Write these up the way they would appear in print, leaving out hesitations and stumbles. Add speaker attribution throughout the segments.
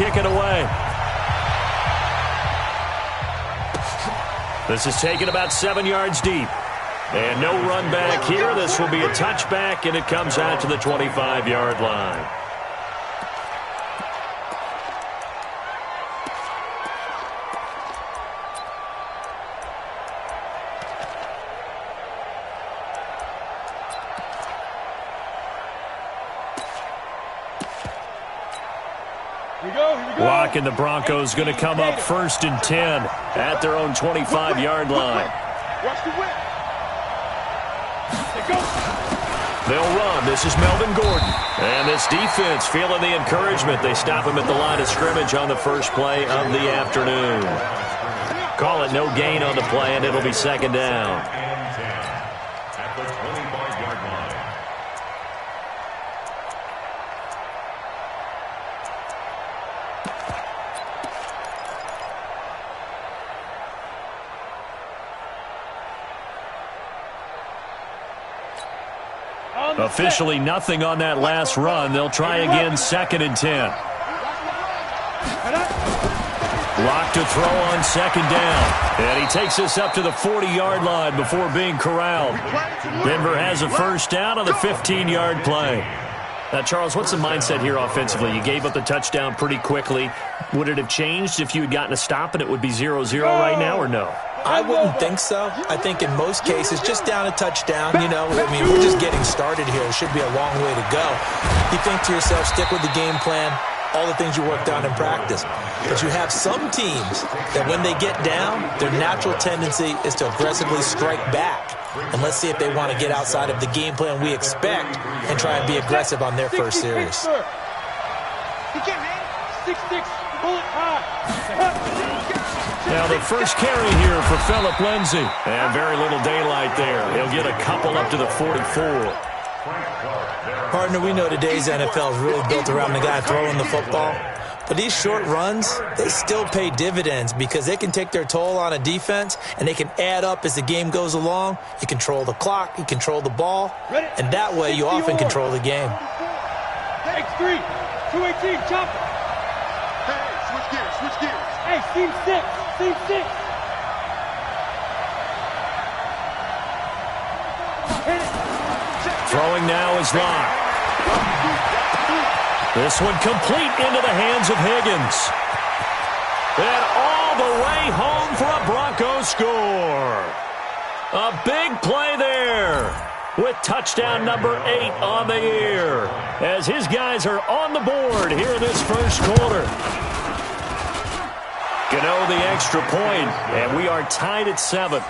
Speaker 1: kick it away. This is taken about 7 yards deep. And no run back here. This will be a touchback, and it comes out to the 25-yard line. Block, and the Broncos going to come up 1st and 10 at their own 25-yard line.
Speaker 2: Watch the whip.
Speaker 1: They'll run. This is Melvin Gordon. And this defense feeling the encouragement. They stop him at the line of scrimmage on the first play of the afternoon. Call it no gain on the play, and it'll be 2nd down.
Speaker 3: At the 25-yard line.
Speaker 1: Officially nothing on that last run. They'll try again, 2nd and 10. Lock to throw on 2nd down. And he takes us up to the 40-yard line before being corralled. Denver has a 1st down on the 15-yard play. Now, Charles, what's the mindset here offensively? You gave up the touchdown pretty quickly. Would it have changed if you had gotten a stop and it would be 0-0 right now, or no?
Speaker 4: I wouldn't think so. I think in most cases, just down a touchdown, you know, I mean, we're just getting started here. It should be a long way to go. You think to yourself, stick with the game plan, all the things you worked on in practice. But you have some teams that when they get down, their natural tendency is to aggressively strike back. And let's see if they want to get outside of the game plan we expect and try and be aggressive on their first series.
Speaker 2: He came in. 6'6", bullet high.
Speaker 1: Now the first carry here for Phillip Lindsay. And very little daylight there. He'll get a couple up to the 44.
Speaker 4: Partner, we know today's NFL is really built around the guy throwing the football. But these short runs, they still pay dividends because they can take their toll on a defense and they can add up as the game goes along. You control the clock, you control the ball, and that way you often control the game.
Speaker 2: X3, 218, chop. Hey, switch gears, switch gears. Hey, seam 6.
Speaker 1: Throwing now is Locke. This one complete into the hands of Higgins. And all the way home for a Broncos score. A big play there with touchdown number 8 on the year as his guys are on the board here in this first quarter. Gano the extra point, and we are tied at 7.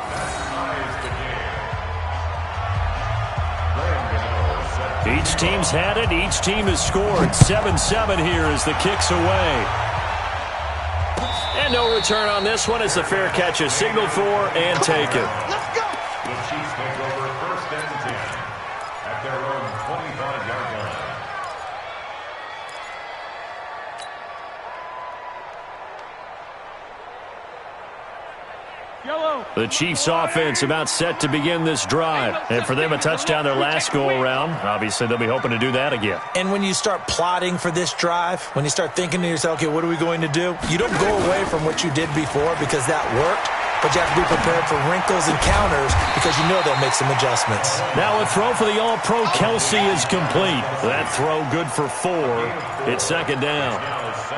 Speaker 1: Each team's had it. Each team has scored. 7-7 here as the kick's away. And no return on this one as the fair catch is signaled for and taken.
Speaker 2: Let's go.
Speaker 3: The Chiefs take over 1st and 10 at their own 25-yard line.
Speaker 2: Yellow.
Speaker 1: The Chiefs offense about set to begin this drive. And for them, a touchdown their last go-around. Obviously, they'll be hoping to do that again.
Speaker 4: And when you start plotting for this drive, when you start thinking to yourself, okay, what are we going to do? You don't go away from what you did before because that worked, but you have to be prepared for wrinkles and counters because you know they'll make some adjustments.
Speaker 1: Now a throw for the All-Pro Kelsey is complete. That throw good for 4. It's 2nd down.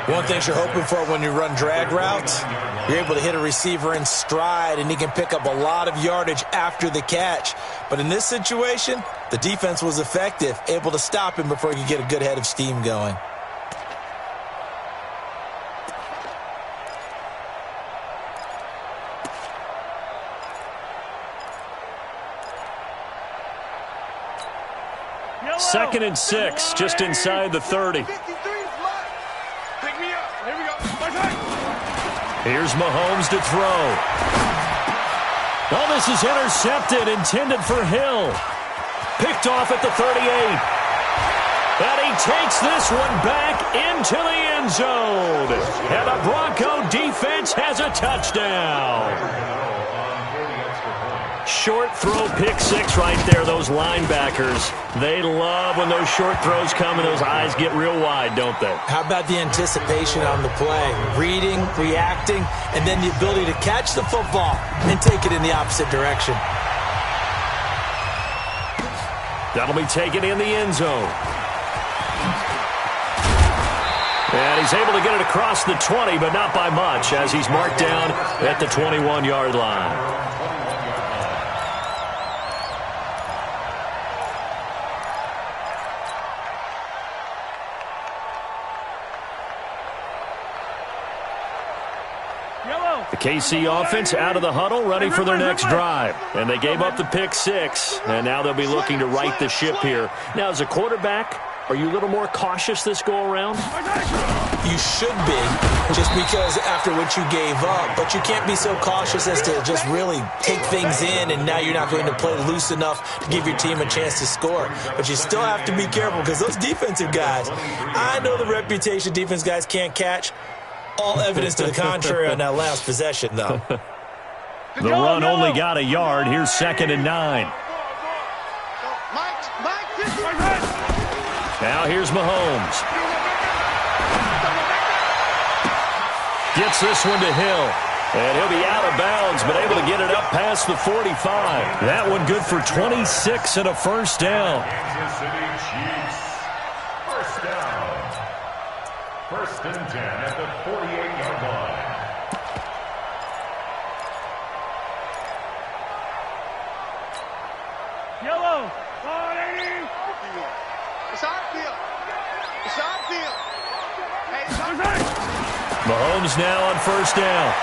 Speaker 4: One thing you're hoping for when you run drag routes, you're able to hit a receiver in stride and he can pick up a lot of yardage after the catch. But in this situation, the defense was effective, able to stop him before he could get a good head of steam going.
Speaker 2: Yellow.
Speaker 1: 2nd and 6, just inside the 30.
Speaker 2: 53 is mine. Pick me up. Here we go. Bye-bye.
Speaker 1: Here's Mahomes to throw. Oh, this is intercepted, intended for Hill. Picked off at the 38. And he takes this one back into the end zone. And the Bronco defense has a touchdown. short throw pick six right there, those linebackers. They love when those short throws come and those eyes get real wide, don't they?
Speaker 4: How about the anticipation on the play? Reading, reacting, and then the ability to catch the football and take it in the opposite direction.
Speaker 1: That'll be taken in the end zone. And he's able to get it across the 20, but not by much, as he's marked down at the 21-yard line. The KC offense out of the huddle, ready for their next drive. And they gave up the pick six, and now they'll be looking to right the ship here. Now, as a quarterback, are you a little more cautious this go-around?
Speaker 4: You should be, just because after what you gave up. But you can't be so cautious as to just really take things in, and now you're not going to play loose enough to give your team a chance to score. But you still have to be careful, because those defensive guys, I know the reputation defense guys can't catch. All evidence to the contrary on that last possession, though.
Speaker 1: The run only got a yard. Here's 2nd and 9. Now here's Mahomes. Gets this one to Hill. And he'll be out of bounds, but able to get it up past the 45. That one good for 26 and a first down.
Speaker 3: Kansas City Chiefs. First down. 1st and 10 at the 48-yard line.
Speaker 2: Yellow. 180.
Speaker 5: It's our field. It's our field. Hey, it's our field.
Speaker 1: Mahomes now on 1st down.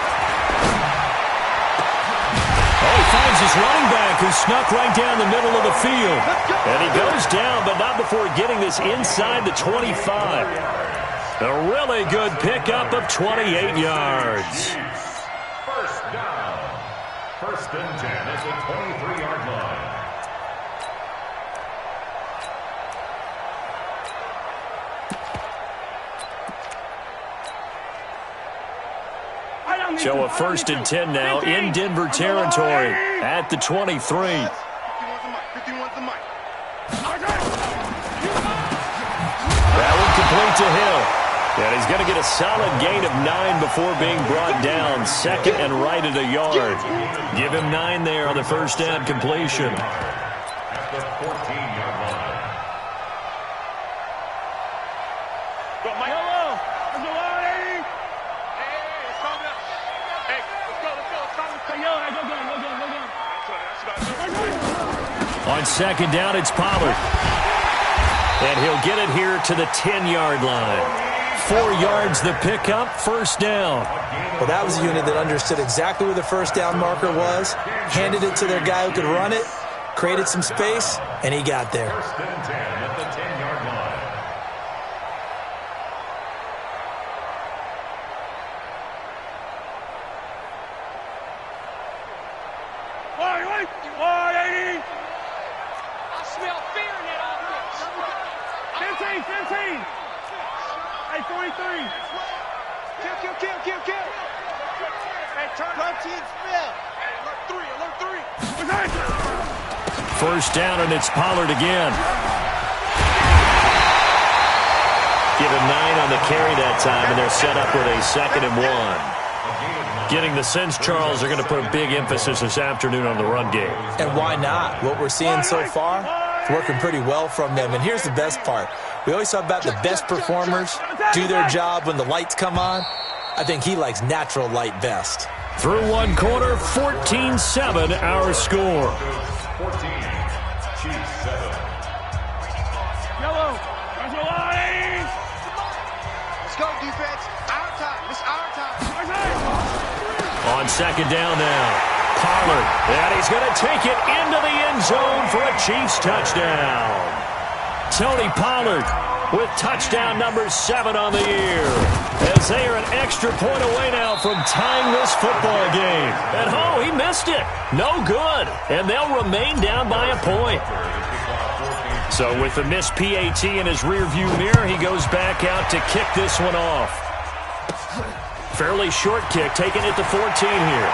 Speaker 1: Oh, he finds his running back who snuck right down the middle of the field. And he goes down, but not before getting this inside the 25. A really good pickup of 28 yards.
Speaker 3: First down. 1st and 10 at the 23-yard line.
Speaker 1: So a 1st and 10 now in Denver territory at the 23.
Speaker 5: 51's the mic.
Speaker 1: That one complete to Hill. And he's going to get a solid gain of 9 before being brought down. 2nd and right at a yard. Give him 9 there on the first down completion.
Speaker 3: At the 14-yard line.
Speaker 2: Go, Mike. Yellow. Let's go, 180.
Speaker 5: Hey, it's coming up. Hey, let's go. It's time to
Speaker 2: Hey, yellow, go down.
Speaker 1: On 2nd down, it's Pollard. And he'll get it here to the 10-yard line. 4 yards the pickup, first down.
Speaker 4: Well, that was a unit that understood exactly where the first down marker was, handed it to their guy who could run it, created some space, and he got there.
Speaker 3: 1st and 10 at the 10-yard line.
Speaker 2: Wait. 180.
Speaker 5: I smell fear in that offense.
Speaker 2: 15. Hey, 43.
Speaker 5: Kill. Hey, turn. Team spell. Alert 3.
Speaker 1: First down, and it's Pollard again. Give him 9 on the carry that time, and they're set up with a 2nd and 1. Getting the sense, Charles, they're going to put a big emphasis this afternoon on the run game.
Speaker 4: And why not? What we're seeing so far, it's working pretty well from them. And here's the best part. We always talk about the best performers do their job when the lights come on. I think he likes natural light best.
Speaker 1: Through one quarter, 14-7 our score.
Speaker 3: 14, Chiefs 7.
Speaker 2: Yellow. Let's go, 180.
Speaker 5: Let's go, defense. Our time. It's our time.
Speaker 1: On 2nd down now, Pollard. And he's going to take it into the end zone for a Chiefs touchdown. Tony Pollard with touchdown number 7 on the year. As they are an extra point away now from tying this football game. And oh, he missed it. No good. And they'll remain down by a point. So with the missed PAT in his rearview mirror, he goes back out to kick this one off. Fairly short kick, taking it to 14 here.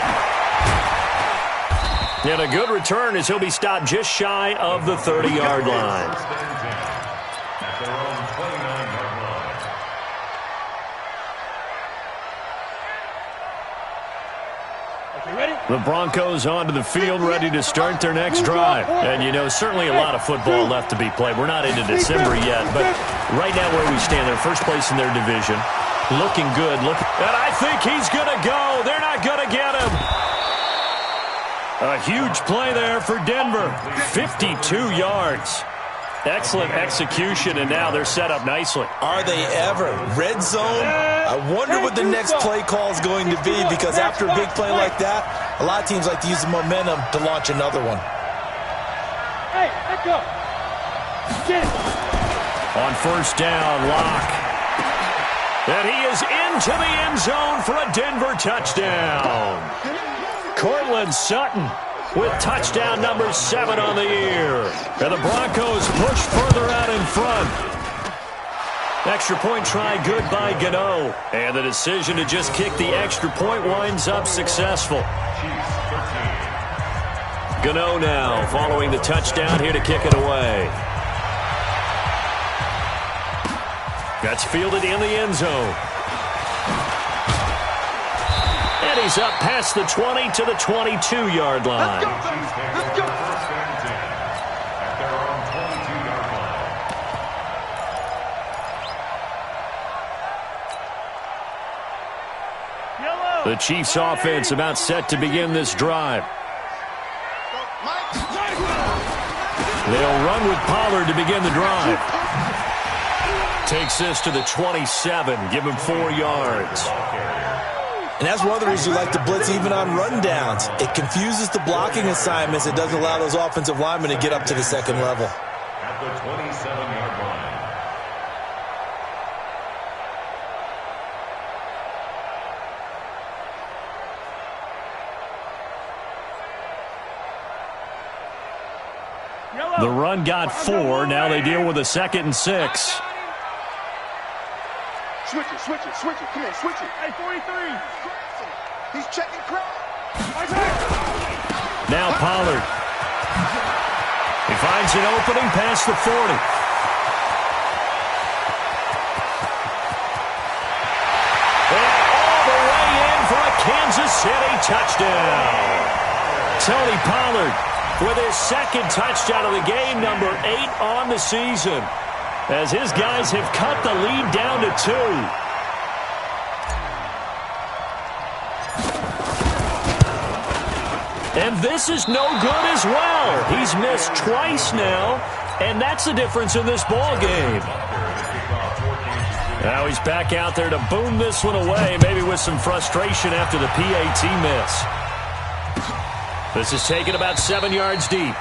Speaker 1: And a good return as he'll be stopped just shy of the 30-yard line.
Speaker 3: At their own 29-yard line.
Speaker 1: The Broncos onto the field, ready to start their next drive. And, you know, certainly a lot of football left to be played. We're not into December yet, but right now where we stand, they're first place in their division. Looking good. And I think he's going to go. They're not going to get him. A huge play there for Denver. 52 yards. Excellent execution, and now they're set up nicely.
Speaker 4: Are they ever? Red zone? I wonder what the next play call is going to be, because after a big play like that, a lot of teams like to use the momentum to launch another one.
Speaker 2: Hey, let go. Get it.
Speaker 1: On first down, Locke. And he is into the end zone for a Denver touchdown. Cortland Sutton with touchdown number 7 on the year. And the Broncos push further out in front. Extra point try good by Gano. And the decision to just kick the extra point winds up successful. Gano now following the touchdown here to kick it away. That's fielded in the end zone. And he's up past the 20 to the 22-yard line.
Speaker 5: Let's go.
Speaker 3: At their own 22-yard line.
Speaker 1: The Chiefs offense about set to begin this drive. They'll run with Pollard to begin the drive. Takes this to the 27, give him 4 yards.
Speaker 4: And that's one of the reasons you like to blitz even on run downs. It confuses the blocking assignments. It doesn't allow those offensive linemen to get up to the second level.
Speaker 3: At the 27-yard line.
Speaker 1: The run got 4. Now they deal with a 2nd and 6.
Speaker 5: Switch it. Come on, switch it.
Speaker 2: Hey, 43.
Speaker 5: He's checking crowd.
Speaker 1: Now Pollard. He finds an opening past the 40. And all the way in for a Kansas City touchdown. Tony Pollard with his 2nd touchdown of the game, number 8 on the season, as his guys have cut the lead down to 2. And this is no good as well. He's missed twice now, and that's the difference in this ball game. Now he's back out there to boom this one away, maybe with some frustration after the PAT miss. This is taken about 7 yards deep.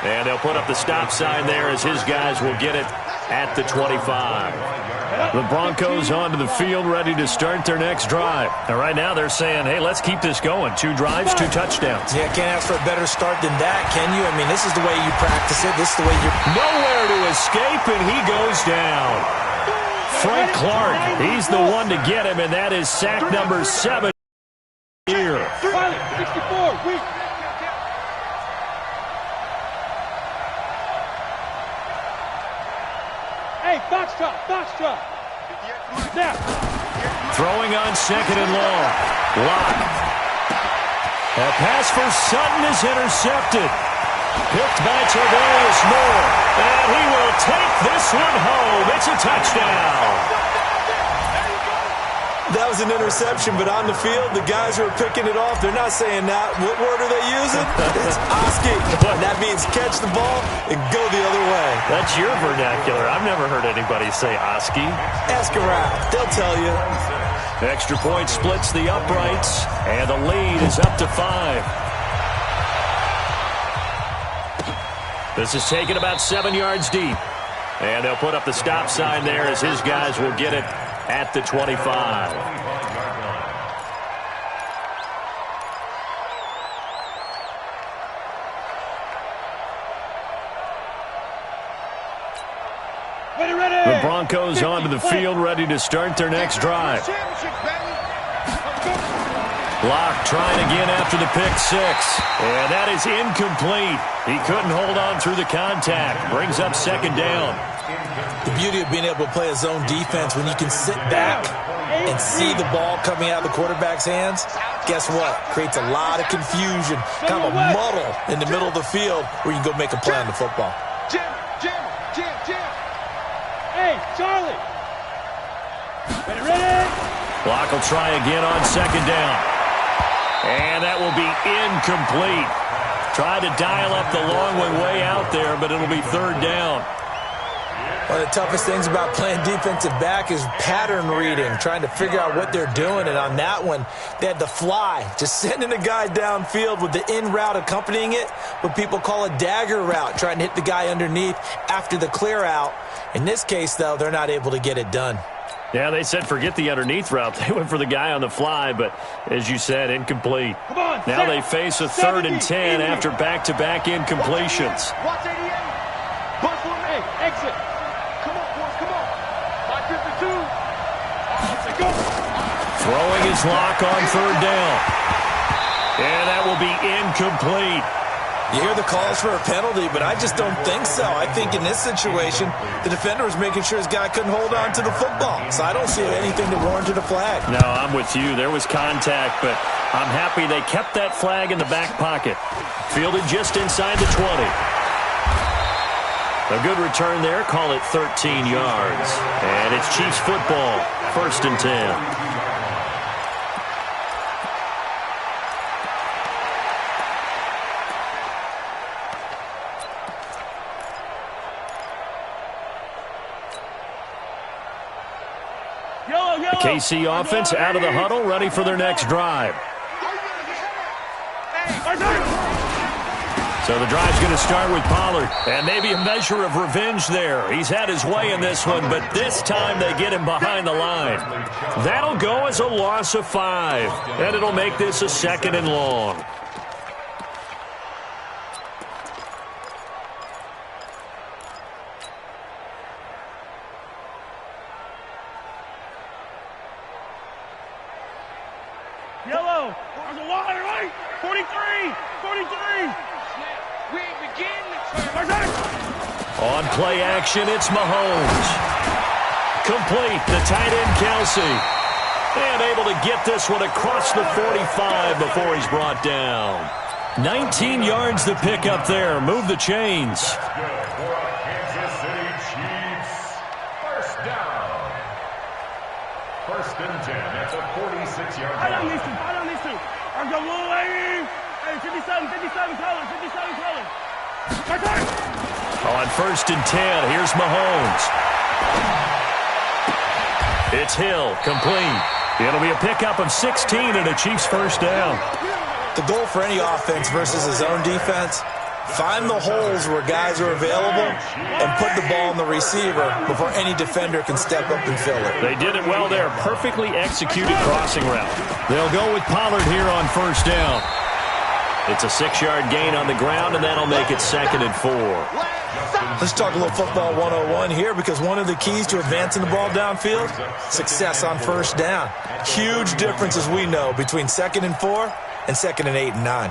Speaker 1: And they'll put up the stop sign there as his guys will get it at the 25. The Broncos onto the field ready to start their next drive. And right now they're saying, hey, let's keep this going. 2 drives, 2 touchdowns.
Speaker 4: Yeah, can't ask for a better start than that, can you? I mean, this is the way you practice it. This is the way you're...
Speaker 1: Nowhere to escape, and he goes down. Frank Clark, he's the one to get him, and that is sack number 7 here.
Speaker 2: 64, weak. Hey, box drop. Snap.
Speaker 1: Throwing on 2nd and long. Locke. A pass for Sutton is intercepted. Picked by Tavarius Moore. And he will take this one home. It's a touchdown.
Speaker 4: That was an interception, but on the field, the guys who are picking it off, they're not saying that. What word are they using? It's Oski. And that means catch the ball and go the other way.
Speaker 1: That's your vernacular. I've never heard anybody say Oski.
Speaker 4: Ask around. They'll tell you.
Speaker 1: Extra point splits the uprights, and the lead is up to 5. This is taken about 7 yards deep. And they'll put up the stop sign there as his guys will get it at the 25. The Broncos onto the field ready to start their next drive. Locke trying again after the pick six. And that is incomplete. He couldn't hold on through the contact. Brings up second down.
Speaker 4: The beauty of being able to play a zone defense when you can sit back and see the ball coming out of the quarterback's hands, guess what? Creates a lot of confusion, kind of a muddle in the middle of the field where you can go make a play on the football.
Speaker 5: Jim.
Speaker 2: Hey, Charlie. Ready?
Speaker 1: Locke will try again on second down. And that will be incomplete. Tried to dial up the long one way out there, but it'll be third down.
Speaker 4: One of the toughest things about playing defensive back is pattern reading, trying to figure out what they're doing. And on that one, they had the fly, just sending a guy downfield with the in route accompanying it, what people call a dagger route, trying to hit the guy underneath after the clear out. In this case, though, they're not able to get it done.
Speaker 1: Yeah, they said forget the underneath route. They went for the guy on the fly, but as you said, incomplete. Now they face a 3rd and 10 after back-to-back incompletions.
Speaker 5: Watch 88. Bus for me. Exit. Come on, boys, come on. 552. Let's go.
Speaker 1: Throwing his Locke on 3rd down. And that will be incomplete.
Speaker 4: You hear the calls for a penalty, but I just don't think so. I think in this situation, the defender was making sure his guy couldn't hold on to the football. So I don't see anything that warranted a flag.
Speaker 1: No, I'm with you. There was contact, but I'm happy they kept that flag in the back pocket. Fielded just inside the 20. A good return there. Call it 13 yards. And it's Chiefs football. 1st and 10. KC offense out of the huddle, ready for their next drive. So the drive's going to start with Pollard. And maybe a measure of revenge there. He's had his way in this one, but this time they get him behind the line. That'll go as a loss of 5. And it'll make this a 2nd and long.
Speaker 2: Yellow. There's a wide right. 43.
Speaker 5: We begin the turn.
Speaker 1: On play action, it's Mahomes. Complete, the tight end Kelsey. And able to get this one across the 45 before he's brought down. 19 yards to pick up there. Move the chains.
Speaker 3: For Kansas City Chiefs. 1st down. 1st and 10 at the 46-yard line.
Speaker 2: I don't need to. I'm going away. Hey, 57 color.
Speaker 1: On 1st and 10, here's Mahomes. It's Hill, complete. It'll be a pickup of 16 and a Chiefs 1st down.
Speaker 4: The goal for any offense versus a zone defense, find the holes where guys are available and put the ball in the receiver before any defender can step up and fill it.
Speaker 1: They did it well there. Perfectly executed crossing route. They'll go with Pollard here on 1st down. It's a 6-yard gain on the ground, and that'll make it 2nd and 4.
Speaker 4: Let's talk a little football 101 here, because one of the keys to advancing the ball downfield, success on 1st down. Huge difference, as we know, between 2nd and 4 and 2nd and 8 and 9.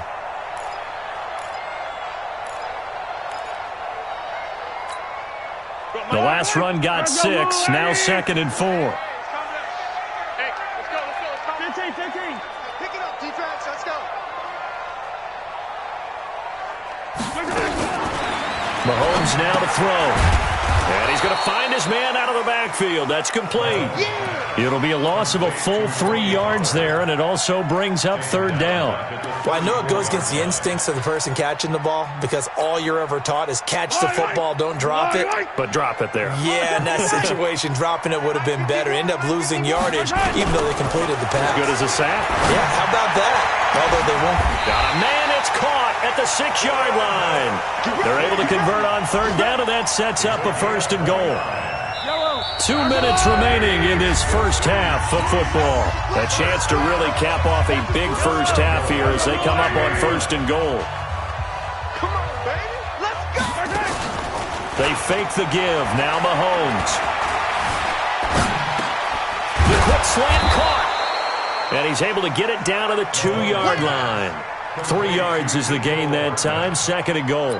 Speaker 1: The last run got 6, now 2nd and 4.
Speaker 5: Hey, let's go.
Speaker 2: 15.
Speaker 5: Pick it up, defense. Let's go.
Speaker 1: Mahomes now to throw. And he's going to find his man out of the backfield. That's complete. It'll be a loss of a full 3 yards there, and it also brings up 3rd down.
Speaker 4: Well, I know it goes against the instincts of the person catching the ball, because all you're ever taught is catch the football, don't drop it.
Speaker 1: But drop it there.
Speaker 4: Yeah, in that situation, dropping it would have been better. End up losing yardage, even though they completed the pass.
Speaker 1: Good as a sack.
Speaker 4: Yeah, how about that? Although they won't.
Speaker 1: Got a man, it's caught at the 6-yard line. They're able to convert on 3rd down, and that sets up a 1st and goal. 2 minutes remaining in this 1st half of football. A chance to really cap off a big 1st half here as they come up on 1st and goal.
Speaker 5: Come on, baby. Let's go.
Speaker 1: They fake the give. Now Mahomes. The quick slant caught. And he's able to get it down to the 2-yard line. 3 yards is the gain that time, 2nd and goal.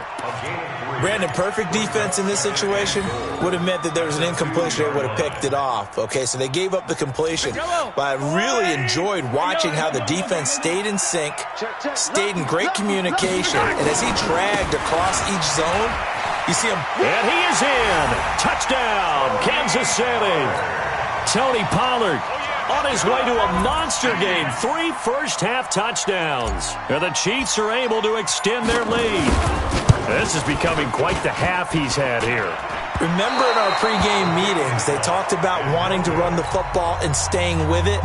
Speaker 4: Brandon, perfect defense in this situation would have meant that there was an incompletion. They would have picked it off. Okay, so they gave up the completion. But I really enjoyed watching how the defense stayed in sync, stayed in great communication, and as he dragged across each zone, you see him.
Speaker 1: And he is in. Touchdown, Kansas City. Tony Pollard on his way to a monster game. 3 first-half touchdowns. And the Chiefs are able to extend their lead. This is becoming quite the half he's had here.
Speaker 4: Remember in our pregame meetings, they talked about wanting to run the football and staying with it?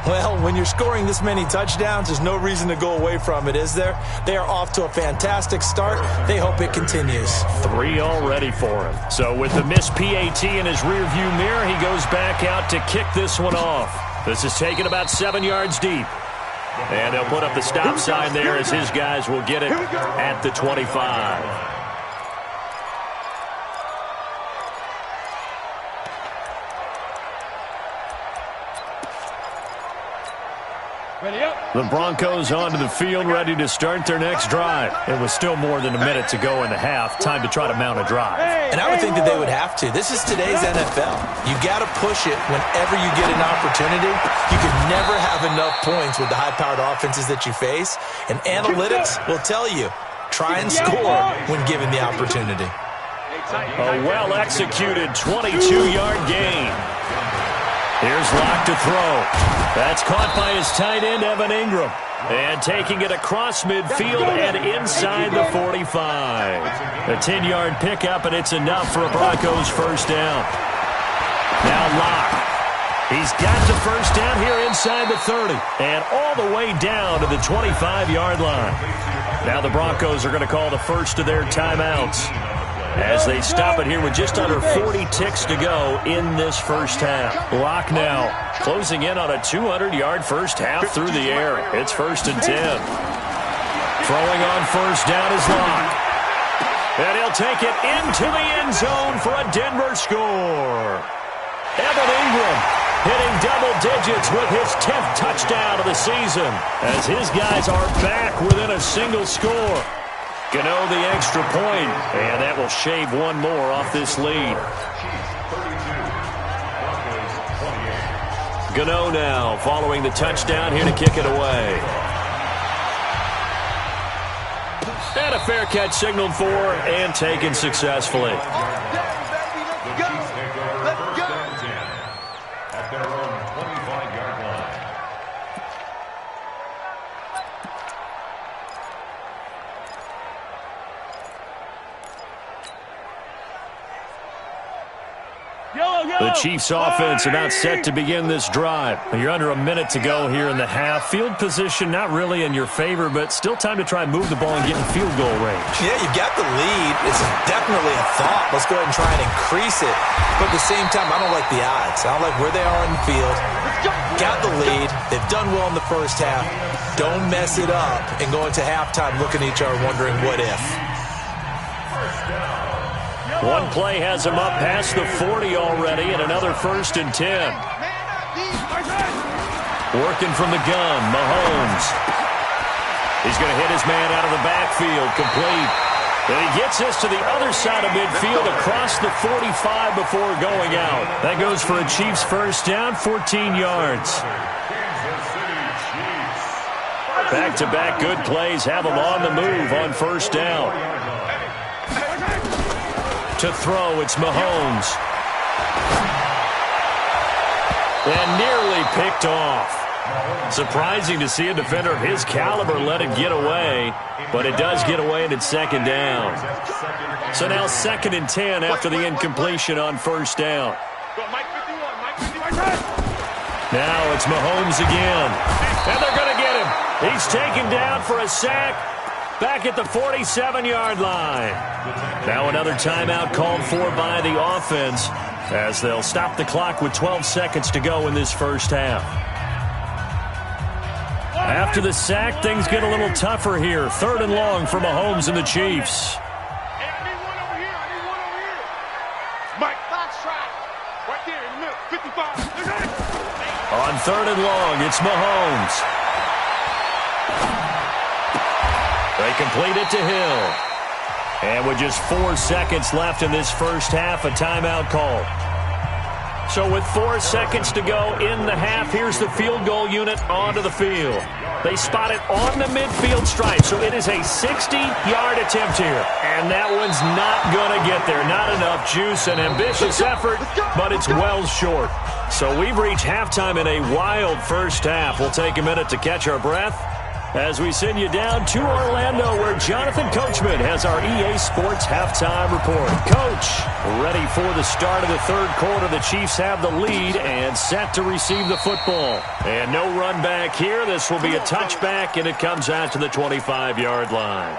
Speaker 4: Well, when you're scoring this many touchdowns, there's no reason to go away from it, is there? They are off to a fantastic start. They hope it continues.
Speaker 1: 3 already for him. So with the missed PAT in his rearview mirror, he goes back out to kick this one off. This is taken about 7 yards deep. And they'll put up the stop sign there as his guys will get it at the 25. The Broncos onto the field, ready to start their next drive. It was still more than a minute to go in the half. Time to try to mount a drive.
Speaker 4: And I would think that they would have to. This is today's NFL. You got to push it whenever you get an opportunity. You can never have enough points with the high-powered offenses that you face. And analytics will tell you, try and score when given the opportunity.
Speaker 1: A well-executed 22-yard gain. Here's Locke to throw. That's caught by his tight end, Evan Ingram. And taking it across midfield and inside the 45. A 10-yard pickup, and it's enough for a Broncos first down. Now Locke. He's got the first down here inside the 30. And all the way down to the 25-yard line. Now the Broncos are going to call the first of their timeouts as they stop it here with just under 40 ticks to go in this first half. Locke now closing in on a 200-yard first half through the air. It's 1st and 10. Throwing on first down is Locke. And he'll take it into the end zone for a Denver score. Evan Ingram hitting double digits with his 10th touchdown of the season as his guys are back within a single score. Gano the extra point, and that will shave one more off this lead. Gano now following the touchdown here to kick it away. And a fair catch signaled for and taken successfully. The Chiefs offense about set to begin this drive. You're under a minute to go here in the half. Field position not really in your favor, but still time to try and move the ball and get in field goal range.
Speaker 4: Yeah, you've got the lead. It's definitely a thought. Let's go ahead and try and increase it. But at the same time, I don't like the odds. I don't like where they are on the field. Got the lead. They've done well in the first half. Don't mess it up and go into halftime looking at each other wondering what if.
Speaker 1: One play has him up past the 40 already, and another 1st and 10. Working from the gun, Mahomes. He's going to hit his man out of the backfield, complete. And he gets this to the other side of midfield across the 45 before going out. That goes for a Chiefs first down, 14 yards. Back-to-back good plays have him on the move on first down. To throw, it's Mahomes. And nearly picked off. Surprising to see a defender of his caliber let it get away, but it does get away and it's 2nd down. So now 2nd and 10 after the incompletion on first down. Now it's Mahomes again. And they're going to get him. He's taken down for a sack. Back at the 47-yard line. Now another timeout called for by the offense as they'll stop the clock with 12 seconds to go in this first half. After the sack, things get a little tougher here. 3rd and long for Mahomes and the Chiefs. On third and long. It's Mahomes. They complete it to Hill. And with just 4 seconds left in this first half, a timeout call. So with 4 seconds to go in the half, here's the field goal unit onto the field. They spot it on the midfield stripe, so it is a 60-yard attempt here. And that one's not going to get there. Not enough juice, an ambitious effort, but it's well short. So we've reached halftime in a wild first half. We'll take a minute to catch our breath as we send you down to Orlando, where Jonathan Coachman has our EA Sports halftime report. Coach, ready for the start of the third quarter. The Chiefs have the lead and set to receive the football. And no run back here. This will be a touchback, and it comes out to the 25-yard line.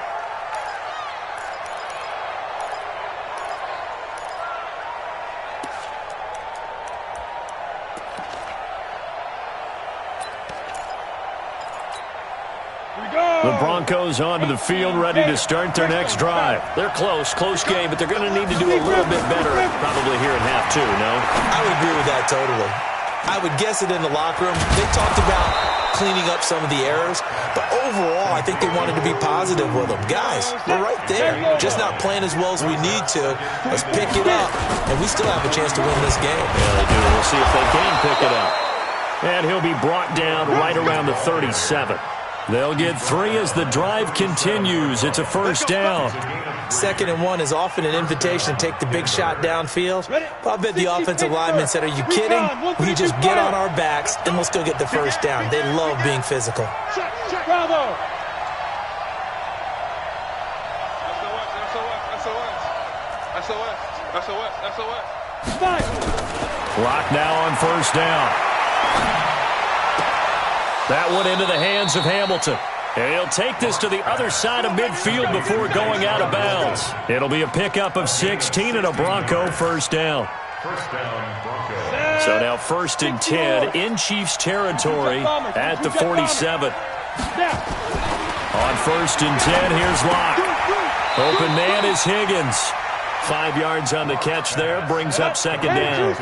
Speaker 1: The Broncos onto the field, ready to start their next drive. They're close game, but they're going to need to do a little bit better probably here in half two, no?
Speaker 4: I would agree with that totally. I would guess it in the locker room. They talked about cleaning up some of the errors, but overall, I think they wanted to be positive with them. Guys, we're right there. Just not playing as well as we need to. Let's pick it up, and we still have a chance to win this game.
Speaker 1: Yeah, they do. We'll see if they can pick it up. And he'll be brought down right around the 37. They'll get 3 as the drive continues. It's a first down.
Speaker 4: 2nd and 1 is often an invitation to take the big shot downfield. But I bet the offensive lineman said, are you kidding? We just get on our backs and we'll still get the first down. They love being physical.
Speaker 2: Bravo.
Speaker 1: Clock now on first down. That one into the hands of Hamilton. And he'll take this to the other side of midfield before going out of bounds. It'll be a pickup of 16 and a Bronco first down. So now 1st and 10 in Chiefs territory at the 47. On 1st and 10, here's Locke. Open man is Higgins. 5 yards on the catch there, brings up 2nd down.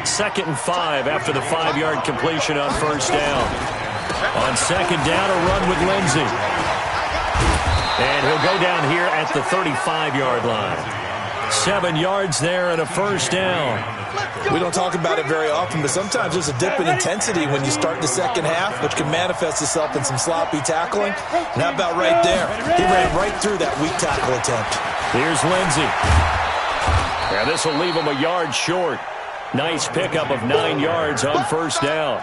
Speaker 1: 2nd and 5 after the 5-yard completion on first down. On 2nd down, a run with Lindsey. And he'll go down here at the 35-yard line. 7 yards there and a first down.
Speaker 4: We don't talk about it very often, but sometimes there's a dip in intensity when you start the second half, which can manifest itself in some sloppy tackling. And how about right there? He ran right through that weak tackle attempt.
Speaker 1: Here's Lindsey. And this will leave him a yard short. Nice pickup of 9 yards on first down.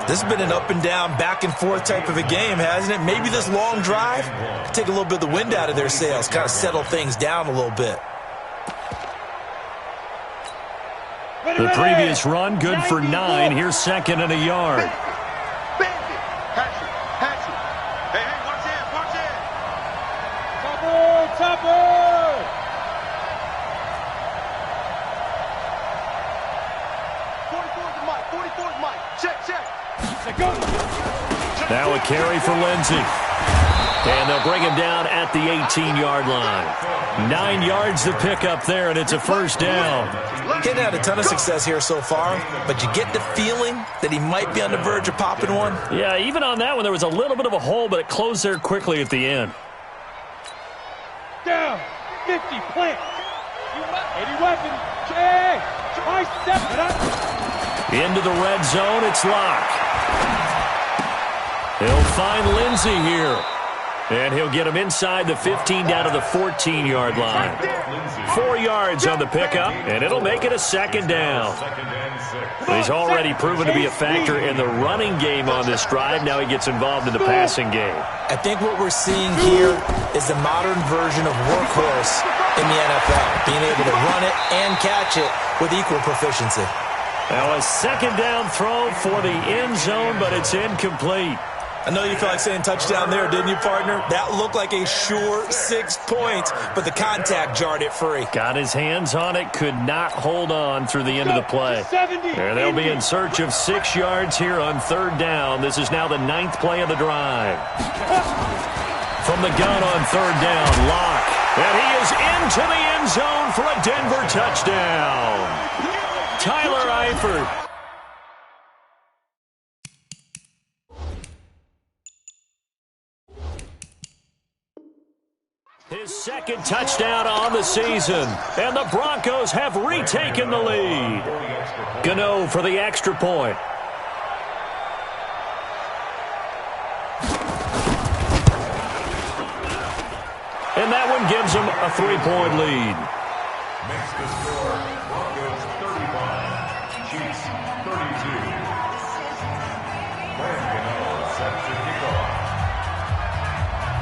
Speaker 4: This has been an up-and-down, back-and-forth type of a game, hasn't it? Maybe this long drive could take a little bit of the wind out of their sails, kind of settle things down a little bit.
Speaker 1: The previous run, good for 9. Here's 2nd and a yard. Now a carry for Lindsey. And they'll bring him down at the 18-yard line. 9 yards to pick up there, and it's a first down.
Speaker 4: Getting had a ton of success here so far, but you get the feeling that he might be on the verge of popping one.
Speaker 1: Yeah, even on that one, there was a little bit of a hole, but it closed there quickly at the end.
Speaker 2: Down, 50, plant. 80 weapons. Hey, step it up.
Speaker 1: Into the red zone, it's Locke. He'll find Lindsey here. And he'll get him inside the 15 down to the 14-yard line. 4 yards on the pickup, and it'll make it a 2nd down. He's already proven to be a factor in the running game on this drive. Now he gets involved in the passing game.
Speaker 4: I think what we're seeing here is the modern version of workhorse in the NFL, being able to run it and catch it with equal proficiency.
Speaker 1: Now a 2nd down throw for the end zone, but it's incomplete.
Speaker 4: I know you felt like saying touchdown there, didn't you, partner? That looked like a sure 6 points, but the contact jarred it free.
Speaker 1: Got his hands on it, could not hold on through the end of the play. There they'll be in search of 6 yards here on 3rd down. This is now the 9th play of the drive. From the gun on 3rd down, Locke. And he is into the end zone for a Denver touchdown. Tyler Eifert His second touchdown on the season, and the Broncos have retaken the lead. Gano for the extra point. And that one gives them a 3-point lead.
Speaker 3: Makes the score Broncos 35, Chiefs 32.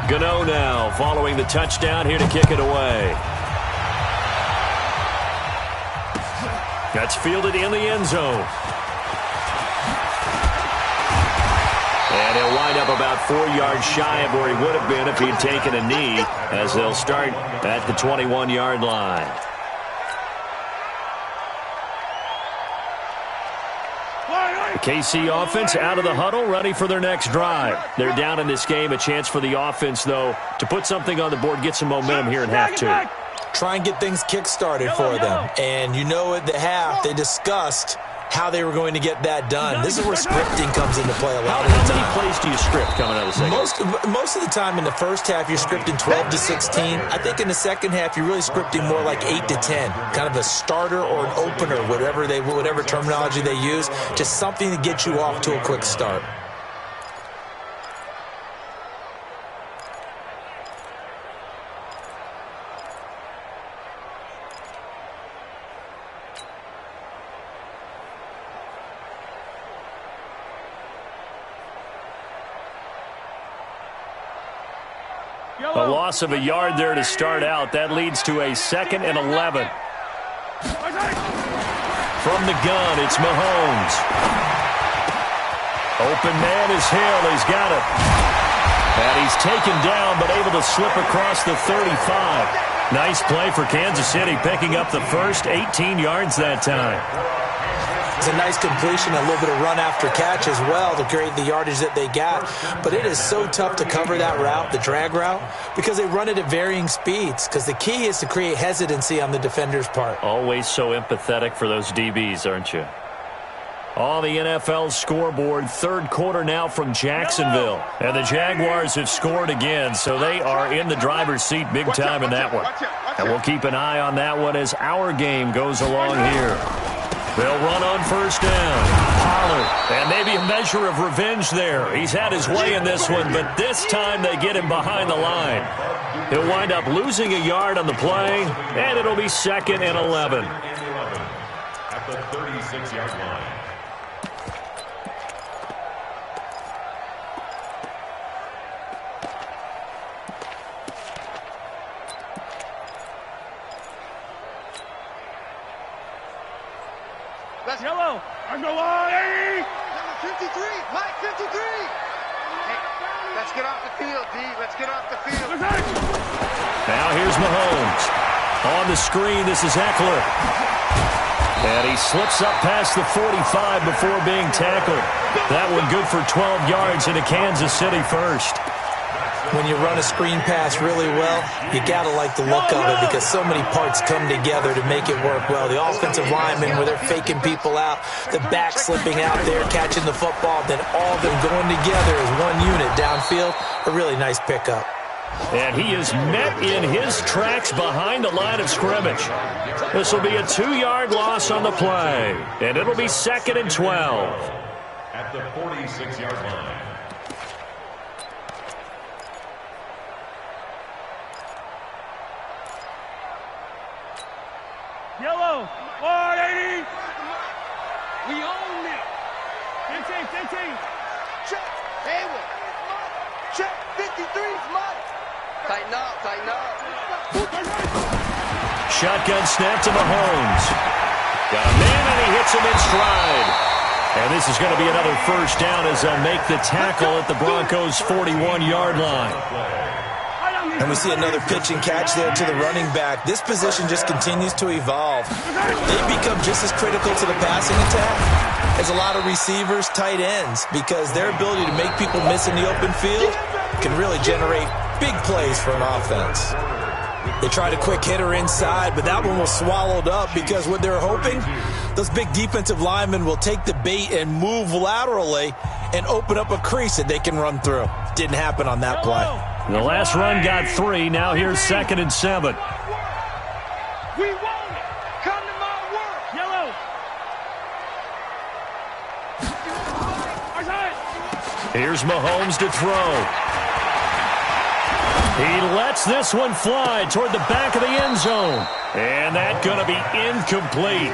Speaker 1: Gano now following the touchdown here to kick it away. That's fielded in the end zone. And he'll wind up about 4 yards shy of where he would have been if he'd taken a knee, as they'll start at the 21-yard line. The KC offense out of the huddle, ready for their next drive. They're down in this game. A chance for the offense, though, to put something on the board, get some momentum here in half two.
Speaker 4: Try and get things kick-started for them. And you know at the half, they discussed how they were going to get that done. This is where scripting comes into play a lot of the time.
Speaker 1: How many plays do you script coming out of the second?
Speaker 4: Most of the time in the first half, you're scripting 12 to 16. I think in the second half, you're really scripting more like 8 to 10. Kind of a starter or an opener, whatever terminology they use. Just something to get you off to a quick start.
Speaker 1: A loss of a yard there to start out. That leads to a 2nd and 11. From the gun, it's Mahomes. Open man is Hill. He's got it. And he's taken down, but able to slip across the 35. Nice play for Kansas City, picking up the first 18 yards that time.
Speaker 4: It's a nice completion, a little bit of run after catch as well to create the yardage that they got. But it is so tough to cover that route, the drag route, because they run it at varying speeds. Because the key is to create hesitancy on the defender's part.
Speaker 1: Always so empathetic for those DBs, aren't you? On the NFL scoreboard, third quarter now from Jacksonville. And the Jaguars have scored again, so they are in the driver's seat big time in that one. And we'll keep an eye on that one as our game goes along here. They'll run on first down. Pollard. And maybe a measure of revenge there. He's had his way in this one, but this time they get him behind the line. He'll wind up losing a yard on the play, and it'll be 2nd and 11.
Speaker 3: At the 36-yard line.
Speaker 2: Yellow. I'm the line. 53. Mike, 53. Hey, let's get off the field, D. Let's get off the field.
Speaker 1: Now here's Mahomes. On the screen, this is Eckler. And he slips up past the 45 before being tackled. That one good for 12 yards into Kansas City first.
Speaker 4: When you run a screen pass really well, you got to like the look of it because so many parts come together to make it work well. The offensive linemen, where they're faking people out, the back slipping out there, catching the football, then all of them going together as one unit downfield. A really nice pickup.
Speaker 1: And he is met in his tracks behind the line of scrimmage. This will be a 2-yard loss on the play, and it'll be 2nd and 12.
Speaker 3: At the 46-yard line.
Speaker 2: Yellow. 180. We own it. 15. Check. Hayward. Check. 53's mine. Tighten up.
Speaker 1: Shotgun snap to Mahomes. Got a man, and he hits him in stride. And this is going to be another first down as they'll make the tackle at the Broncos' 41-yard line.
Speaker 4: And we see another pitch and catch there to the running back. This position just continues to evolve. They become just as critical to the passing attack as a lot of receivers, tight ends, because their ability to make people miss in the open field can really generate big plays for an offense. They tried a quick hitter inside, but that one was swallowed up because what they're hoping, those big defensive linemen will take the bait and move laterally and open up a crease that they can run through. Didn't happen on that play.
Speaker 1: The last run got 3. Now here's 2nd and 7.
Speaker 5: We want it. Come to my work. Yellow.
Speaker 1: Here's Mahomes to throw. He lets this one fly toward the back of the end zone. And that's going to be incomplete.